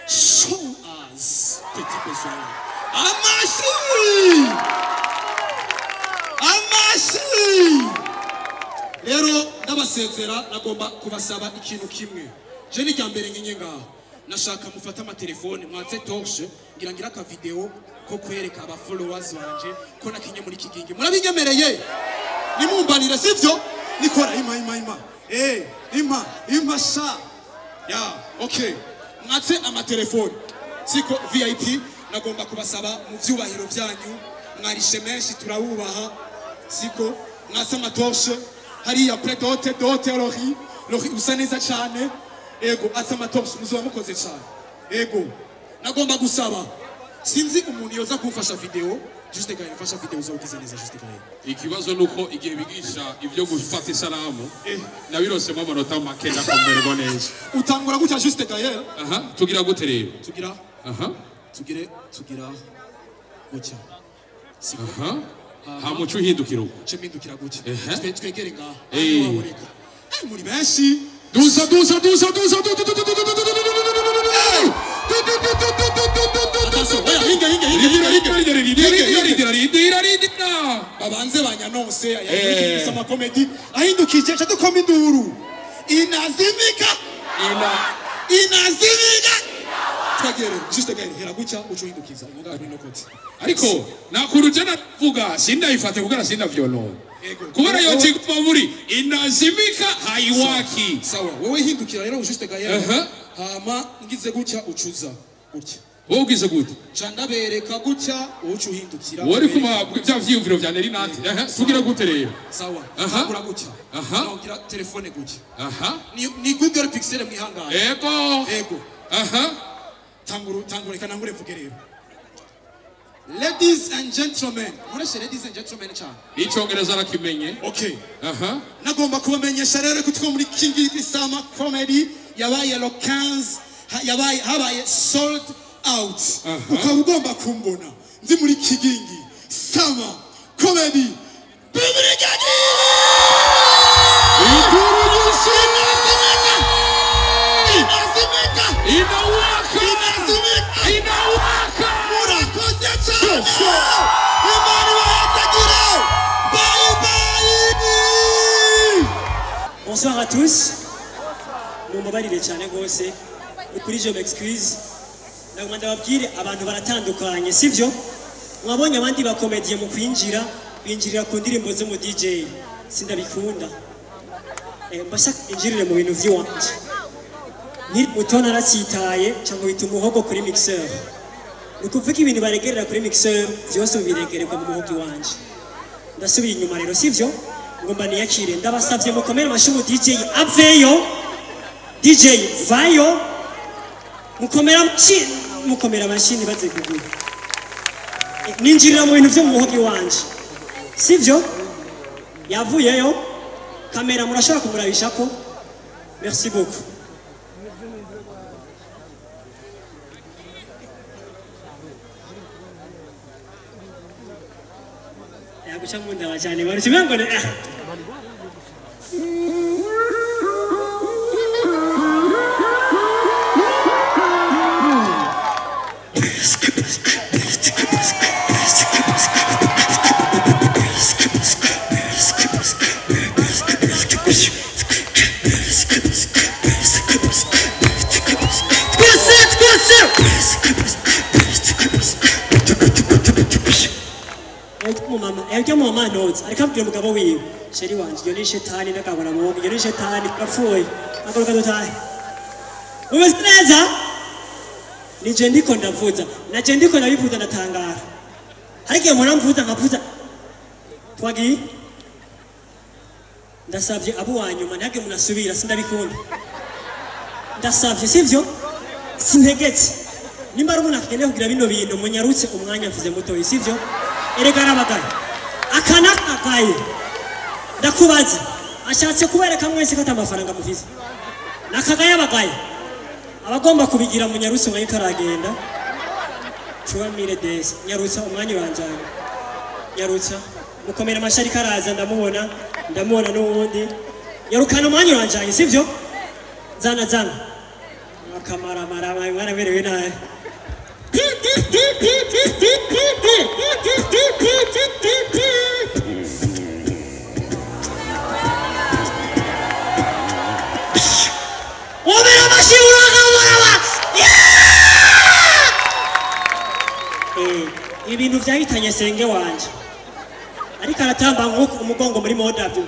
show us petit besoin amashi rero ndabasezera nagomba kubasaba ikintu kimwe je ni ryambere ngenye ngaho nashaka mufata amatelefone mwatse torche ngira aka video ko kwereka aba followers banje ko nakinye muri kigingi murabinyemereye nimumbanire sivyo nikora ima sha ya okay mwatse amatelefone siko VIP nagomba kubasaba mu vyubahiro byanyu mwarishe menshi turawubaha siko mwatse amatorshe hari ya dote lori usa neza cyane ego atse amatorshe muzoba mukoze cyane ego nagomba gusaba sinzi umuntu yoza kumfasha video juste gaye mfasha video uzogize neza juste gaye ikibazo nuko igihe bigisha ibyo gufata isalamu nabirosemo amanota make nakomberwa neza utangura gutya juste gaye tugira gute rero tugira gutya siko hamucu hindukira uko cemindukira gutya twegere ngaha muri benshi dusa babanze banyanose ayikisa amakomedi ahindukije cyo dukoma induru inazimika twagere juste gaye hera gutya uco hindukiza ngoga no kote ariko nakuruje navuga sindayifate kugara sindavyonona kubera yo chikupa muri inazimika haiwaki sawa wewe hindukira rero juste gaye hama ngize gutya ucuza gutya wowe ugize gute canda bereka gutya uca uhindukira wari kuma bya vyiyumviro vya Nerinati tugira gute rero sawa tangura gutya ngira telefone gutya ni Google Pixel mwihangana ego tangura kana ngure mvuge rero ladies and gentlemen mureshe ladies and gentlemen cha icyongereza rakimenye okay nagomba kubamenyesha rero ko two muri King Sama Comedy yabaye lo 15 yabaye habaye sold out ukaba ugomba kumbona ndi muri Kigingi Sama Comedy Bibirigani inawaka murakoze cyane Imani wayatagire bye bye. Bonsoir à tous. Mumbabarire cyane gose kuri je m'excuse. Nagomba babwire abantu baratandukanye sivyo mwabonye abandi bakomediye mu kwinjira binjirira ku ndirimbo zo mu DJ sindabikunda mbasha injirire mu bintu vy'iwanje ni mutona rasitaye cyangwa bituma umuhogo kuri mixer ukuvuga ibintu baregerera kuri mixer byose biregererwa mu muhogo wanje ndasubiye inyuma rero sivyo ngomba niyakire ndabasavye mukomere amashumu DJ aveyo DJ vayo mukomera mashini baze kugura ninjirira mu bintu byo mu muhogo wanje sivyo yavuyeyo kamera murashaka kumurabisha ko merci beaucoup yaguca mu ndawa cyane barushimye ngo mama notes ariko abwira umugabo wiwe sheri wanje yo ni shetani nakabona mu yo ni shetani kapfuye akoroka dutahe umeze neza nije ndiko ndavuza naje ndiko nabivuza natangara ariko iyo mpora mvuza nkavuza twagi ndasabye abo wanyuma ntage munasubira sindabikunda ndasabye sivyo sintegetse nimba ari umuntu akigende kugira bino bintu munyarutse umwanya mvuze muto sivyo erega arabagaye akanakagaye ndakubaza ashatse kubereka mwese ko atamafaranga mufise nakagaye abagaye abagomba kubigira mu nyarusi umwanya utaragenda turamire desi nyarutsa umwanya wanjanye nyarutsa mukomera amashari karaza ndamubona n'uwundi nyarukana umwanya wanjanye sivyo zana akamara mwana berewe naye ibintu byahitanye senge wanje ariko aratamba nk'uko umugongo muri modabyo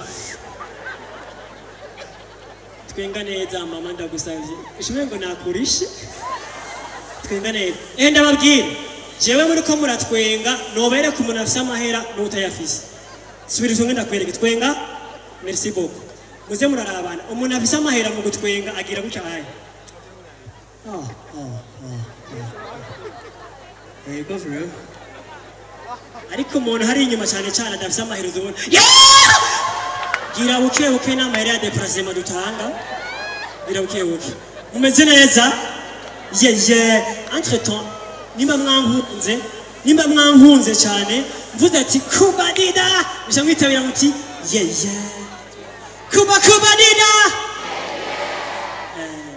twenga neza mama ndagusavye ishimwe ngo nakurishe twenga neza ndababwira jewe muri ko muratwenga nobere ku muntu afise amahera n'utayafise subira twenga ndakwereke twenga merci beaucoup muze murarabana umuntu afise amahera mu gutwenga agira gutya hayi ego bro ariko umuntu hari inyuma cyane cyane adafise amahera uzubona gira buke n'amahera ya déplacement dutanga gira buke mumeze neza ye entre temps nimba mwankunze cyane mvuze ati kubadida bisha mwitabira muti ye kubadida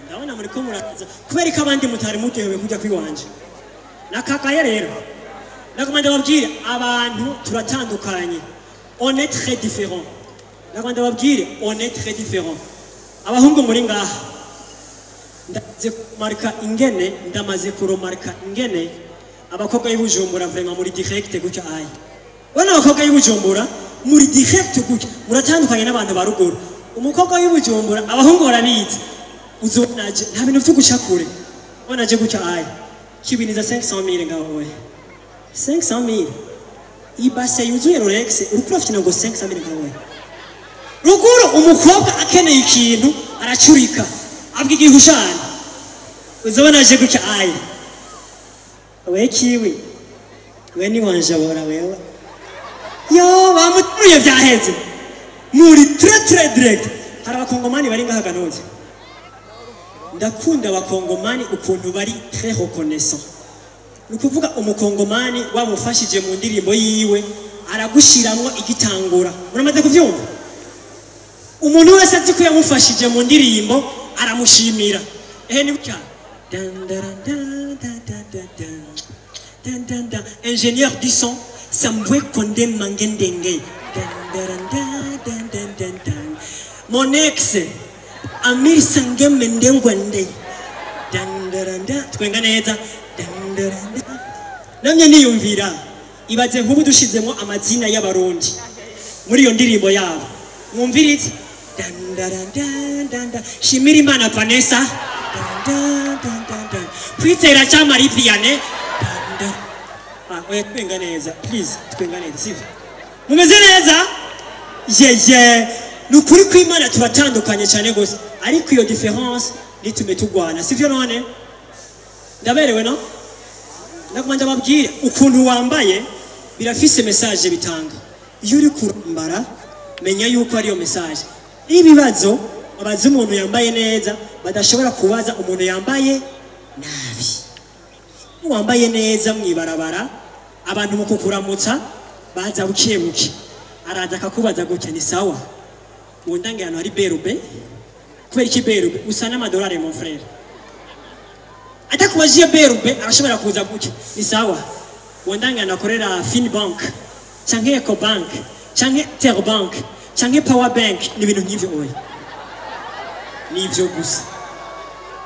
ndabona muri ko muraza kubera ko abandi mutari mutewe kujya kwiwanje nakakaye rero nakomanda babwire abantu turatandukanye on est très différent nakomanda babwire on est très différent abahungu muri ngaha ndamaze kuromarka ingene abakobwa y'Ibujumbura vraiment muri direct gutya ayi wana abakobwa y'Ibujumbura muri direct gutya muratandukanye n'abantu baruguru umukobwa y'Ibujumbura abahungu barabizi uzonaje nta bintu byo gushakure onaje gutya ayi kibiniza 500,000 ngaho we 500,000 ibase yuzuye Rolex urukuru afite ngo 500,000 ngaho we ruguru umukobwa akeneye ikintu aracurika abwa igihushana uzabona aje guca ayi we kiwi we ni wanjabora wewe yo bamutuye byaheze muri très direct hari abakongomani bari ngaha ganoze ndakunda abakongomani ukuntu bari très reconnaissant nukuvuga umukongomani wamufashije mu ndirimbo yiwe aragushiramwo igitangura muramaze kuvyumva umuntu wese azi ko yamufashije mu ndirimbo aramushimira ni bya ingénieur du son Sambwe Konde Mangendenge mon ex Amir Sange Mendengwende twenga neza namye niyumvira ibaze nk'ubu dushizemo amazina y'abarundi muri iyo ndirimbo yabo mwumviritse shimira Imana Vanessa kwitera cyama Viviane oya twenga neza please twenga neza sivyo mumeze neza je nukuri kw'Imana turatandukanye cyane gose ariko iyo difference nitume tugwana sivyo none ndaberewe no ndakumanja babwire ukuntu wambaye birafise message bitanga iyo uri kurambara menya yuko ari yo message ibibazo abazi umuntu yambaye neza badashobora kubaza umuntu yambaye nabi wambaye neza mwibarabara abantu mukukuramutsa baza bukebuke araza akakubaza gutya ni sawa wondange hano hari berube kubera iki berube usa n'amadolari mon frère atakubaje berube arashobora kuza gutya ni sawa wondange anakorera Finbank canke Ecobank canke Terbank canke Power Bank ni ibintu nk'ivyo oya nivyo gusa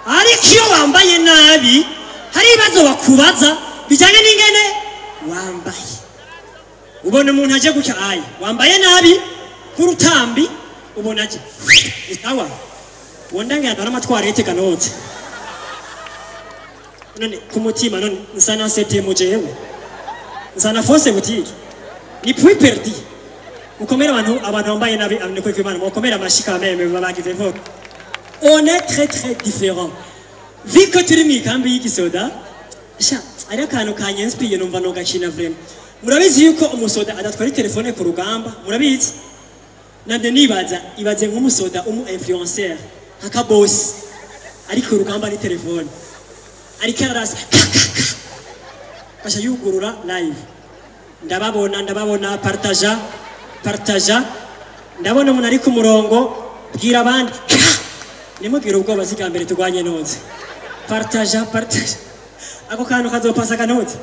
ariko iyo wambaye nabi hari ibibazo bakubaza bijyanye n'ingene wambaye ubona umuntu aje gucya ayi wambaye nabi kurutambi ubona aje isawa wondange adara amatwarete kanotse none kumutima none nsana sete mujewe nsana force boutique ni puis perdu ukomera abantu bambaye nabi amne ko kwimana ukomera amashika meme babagize vote on est très différent vu que turi mikambi y'igisoda sha ari akantu kanyenspiye numva no gakina vraiment murabizi yuko umusoda adatwara telefone ku rugamba murabizi nande nibaza ibaze nk'umusoda influencer haka boss ari ku rugamba ni telefone ari kararasa kasha yugurura live ndababona partager ndabona umuntu ari ku murongo bwira abandi nimubwira ubwo bazigambere tugwanye nonze partager ako kantu kazopasa kanoze